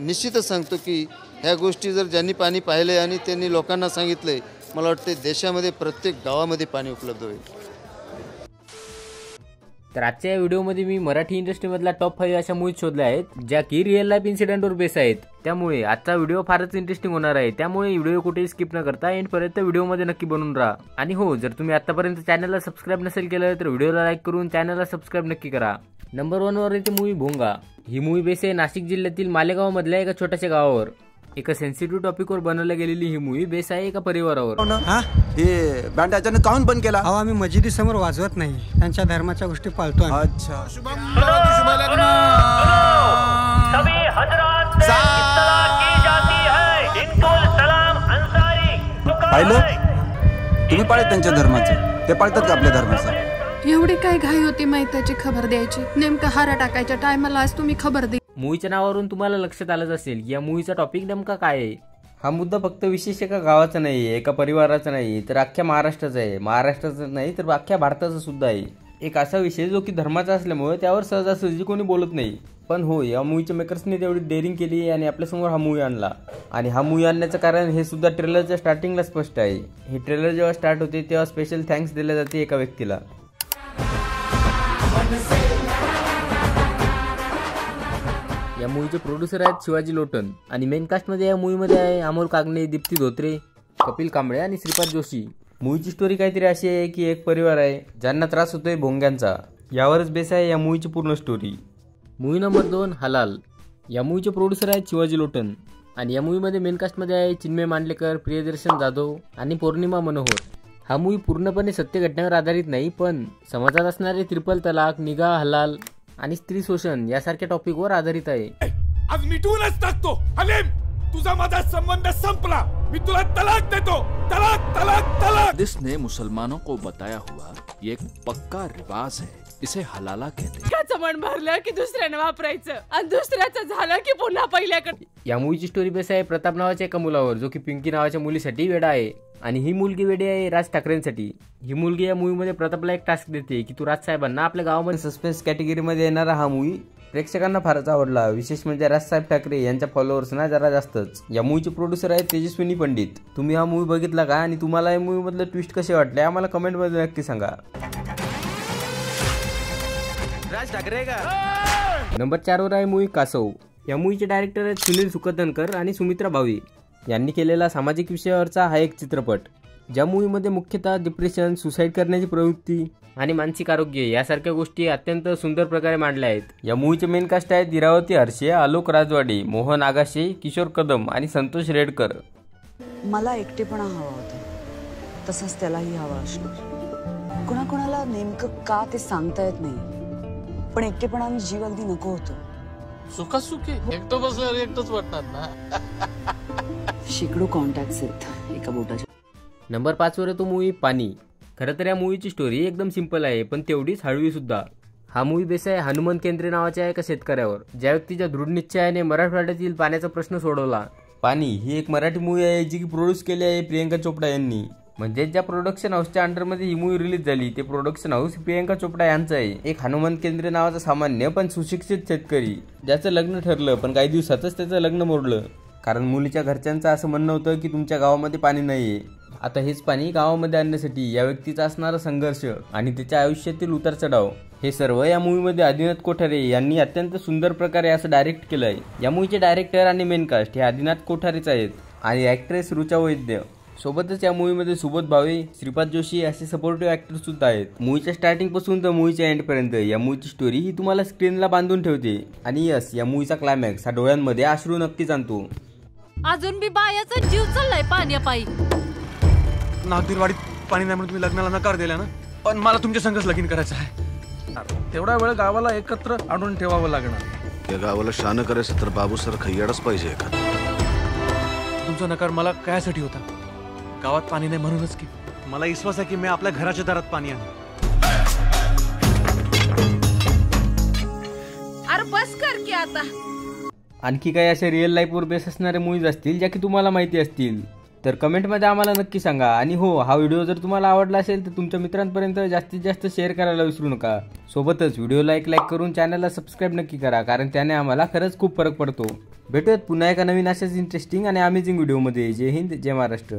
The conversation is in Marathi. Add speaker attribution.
Speaker 1: निश्चितच सांगतो की ह्या गोष्टी जर ज्यांनी पाणी पाहिले आणि त्यांनी लोकांना सांगितले, मला वाटते देशामध्ये प्रत्येक गावामध्ये पाणी उपलब्ध होईल.
Speaker 2: तर आजच्या या व्हिडिओमध्ये मी मराठी इंडस्ट्रीमधल्या टॉप 5 अशा मूव्हीज शोधल्या आहेत ज्या की रिअल लाईफ इन्सिडेंटवर बेस आहेत. त्यामुळे आजचा व्हिडिओ फारच इंटरेस्टिंग होणार आहे. त्यामुळे व्हिडिओ कुठेही स्किप न करता एंडपर्यंत व्हिडिओमध्ये नक्की बनून राहा. आणि हो, जर तुम्ही आतापर्यंत चॅनलला सबस्क्राईब नसेल केलं तर व्हिडिओला लाईक करून चॅनलला सबस्क्राईब नक्की करा. नंबर 1 वर येते मूव्ही भोंगा. ही मूव्ही बेस आहे नाशिक जिल्ह्यातील मालेगाव मधल्या एका छोट्याशा गावावर. एका सेन्सिटिव्ह टॉपिकवर बनवली गेलेली ही मूव्ही बेस आहे एका परिवारावर.
Speaker 3: हे बँड अचानक काऊन बंद केला?
Speaker 4: अहो, आम्ही मस्जिदी समोर वाजवत नाही, त्यांच्या धर्माच्या गोष्टी पाळतो.
Speaker 3: अच्छा. पाहिलं, तुम्ही पाळत त्यांच्या धर्माचं, ते पाळतात का आपल्या धर्माचं?
Speaker 5: एवढी काय घाई होती माहितीची खबर द्यायची? नेमकं हारा टाकायच्या टायमाला आज तुम्ही खबर दे.
Speaker 2: मूवीच्या नावावरून तुम्हाला लक्षात आलंच असेल या मूवीचा टॉपिक नेमका काय आहे. हा मुद्दा फक्त विशेष एका गावाचा नाही, एका परिवाराचा नाही, तर अख्ख्या महाराष्ट्राचा आहे. महाराष्ट्राचा नाही तर अख्ख्या भारताचा सुद्धा आहे. एक असा विषय जो की धर्माचा असल्यामुळे त्यावर सहजासहजी कोणी बोलत नाही. पण हो, या मूवीच्या मेकर्सने तेवढी डेअरिंग केली आणि आपल्यासमोर हा मूवी आणला. आणि हा मूवी आणण्याचं कारण हे सुद्धा ट्रेलरच्या स्टार्टिंगला स्पष्ट आहे. हे ट्रेलर जेव्हा स्टार्ट होते तेव्हा स्पेशल थँक्स दिले जाते एका व्यक्तीला. या मूवीचे प्रोड्युसर आहेत शिवाजी लोटन आणि मेन कास्टमध्ये या मूवीमध्ये आहे अमोल कागणे, दीप्ती धोत्रे, कपिल कांबळे आणि श्रीपाद जोशी. मूवीची स्टोरी काहीतरी अशी आहे की एक परिवार आहे ज्यांना त्रास होतोय भोंग्यांचा. यावरच बेस आहे या मूवीची पूर्ण स्टोरी. मूवी नंबर 2 हलाल. या मूवीचे प्रोड्युसर आहेत शिवाजी लोटन आणि या मूवीमध्ये मेन कास्टमध्ये आहे चिन्मय मांडलेकर, प्रियदर्शन जाधव आणि पौर्णिमा मनोहर. हा मूवी पूर्णपणे सत्य घटनेवर आधारित नाही, पण समाजात असणारे ट्रिपल तलाक, निगा हलाल आणि स्त्री शोषण यासारख्या टॉपिकवर आधारित आहे.
Speaker 6: आज मिटवूनच टाकतो. हलीम, तुझा माझा संबंध संपला. मी तुला तलाक देतो. तलाक तलाक तलाक.
Speaker 7: हदीस ने मुसलमानों को बताया हुआ ये एक पक्का रिवाज है. इसे हलाला कहते हैं.
Speaker 8: त्याचं मन भरलं की दुसऱ्याने वापरायचं आणि दुसऱ्याचं झालं की पुन्हा पहिल्याकडे.
Speaker 2: या मूवीची स्टोरी बेस आहे प्रताप नावाच्या एका मुलावर जो की पिंकी नावाच्या मुलीसाठी वेडा आहे आणि ही मुलगी वेडी आहे राज ठाकरेंसाठी. ही मुलगी या मूवीमध्ये प्रतापला एक टास्क देते की तू राजसाहेबांना आपल्या गावामध्ये सस्पेन्स कॅटेगरीमध्ये येणारा हा मूवी प्रेक्षकांना फारच आवडला. विशेष म्हणजे राजसाहेब ठाकरे यांच्या फॉलोअर्सना जरा जास्तच. या मूवीचे प्रोड्युसर आहेत तेजस्विनी पंडित. तुम्ही हा मूवी बघितला का आणि तुम्हाला या मूवी मधलं ट्विस्ट कसे वाटले आम्हाला कमेंटमध्ये नक्की सांगा.
Speaker 3: राज ठाकरे का?
Speaker 2: नंबर 4 वर आहे मूवी कासव. या मूवीचे डायरेक्टर आहेत सुनील सुकथनकर आणि सुमित्रा भावे. यांनी केलेला सामाजिक विषयावरचा हा एक चित्रपट ज्या मूवीमध्ये मुख्यतः डिप्रेशन, सुसाईड करण्याची प्रवृत्ती आणि मानसिक आरोग्य यासारख्या गोष्टी अत्यंत सुंदर प्रकारे मांडल्या आहेत. या मूवीचे मेन कास्ट आहेत इरावती हर्षे, आलोक राजवाडे, मोहन आगाशे, किशोर कदम आणि संतोष रेडकर.
Speaker 9: मला एकटेपणा हवा होता, तसंच त्यालाही हवा असणार. कोणाकोणाला नेमकं का ते सांगता येत नाही, पण एकटेपणाने जीव अगदी नको होतो.
Speaker 10: सुखासुखी एकटं बसल्यावर एकटंच वाटणार ना.
Speaker 9: शेकडो कॉन्टॅक्ट्स आहेत एका बोटाच्या.
Speaker 2: नंबर 5 वर येतो मूवी पाणी. खरं तर या मूवीची स्टोरी एकदम सिंपल आहे पण तेवढीच हळवी सुद्धा. हा मूवी बेस आहे हनुमंत केंद्रे नावाच्या एका शेतकऱ्यावर ज्या व्यक्तीच्या दृढ निश्चयाने मराठवाड्यातील पाण्याचा प्रश्न सोडवला. पाणी ही एक मराठी मूवी आहे जी की प्रोड्यूस केली आहे प्रियंका चोपडा यांनी. म्हणजे ज्या प्रोडक्शन हाऊसच्या अंडरमध्ये ही मूवी रिलीज झाली ते प्रोडक्शन हाऊस प्रियंका चोपडा यांचं आहे. एक हनुमंत केंद्रे नावाचा सामान्य पण सुशिक्षित शेतकरी ज्याचं लग्न ठरलं पण काही दिवसातच त्याचं लग्न मोडलं. कारण मुलीच्या घरच्यांचं असं म्हणणं होतं की तुमच्या गावामध्ये पाणी नाहीये. आता हेच पाणी गावामध्ये आणण्यासाठी या व्यक्तीचा असणारा संघर्ष आणि त्याच्या आयुष्यातील उतार चढाव हे सर्व या मूवीमध्ये आदिनाथ कोठारे यांनी अत्यंत सुंदर प्रकारे असं डायरेक्ट केलं आहे. या मूवीचे डायरेक्टर आणि मेन कास्ट हे आदिनाथ कोठारेच आहेत आणि ॲक्ट्रेस ऋचा वैद्य. सोबतच या मूवीमध्ये सुबोध भावे, श्रीपाद जोशी असे सपोर्टिव्ह ॲक्टर सुद्धा आहेत. मूवीच्या स्टार्टिंग पासून तर मूवीच्या एंडपर्यंत या मूवीची स्टोरी ही तुम्हाला स्क्रीनला बांधून ठेवते. आणि यस, या मूवीचा क्लायमॅक्स हा डोळ्यांमध्ये अश्रू नक्कीच आणतो.
Speaker 8: अजून बी बायाचा जीव चाललाय पाण्यापायी.
Speaker 3: नागदीरवाडीत पाणी नाही म्हणून तुम्ही लग्नाला नकार दिला ना, पण मला तुमच्या संगच लगीन करायचं आहे.
Speaker 6: तेवढा वेळ गावाला एकत्र आणून ठेवावं लागणार.
Speaker 7: या गावाला शान करायचं तर बाबू सर खय्याडच पाहिजे.
Speaker 3: तुमचा नकार मला कायसाठी होता? गावात पाणी नाही म्हणूनच की. मला विश्वास आहे की मी आपल्या घराच्या दारात पाणी आणू.
Speaker 8: अरे बस कर की आता.
Speaker 2: आणखी काही अशा रिअल लाईफवर बेस असणाऱ्या मूवीज असतील ज्या की तुम्हाला माहिती असतील तर कमेंटमध्ये आम्हाला नक्की सांगा. आणि हो, हा व्हिडिओ जर तुम्हाला आवडला असेल तर तुमच्या मित्रांपर्यंत जास्तीत जास्त शेअर करायला विसरू नका. सोबतच व्हिडिओला एक लाईक करून चॅनलला सबस्क्राईब नक्की करा कारण त्याने आम्हाला खरंच खूप फरक पडतो. भेटूयात पुन्हा एका नवीन अशाच इंटरेस्टिंग आणि अमेझिंग व्हिडिओमध्ये. जय हिंद, जय महाराष्ट्र.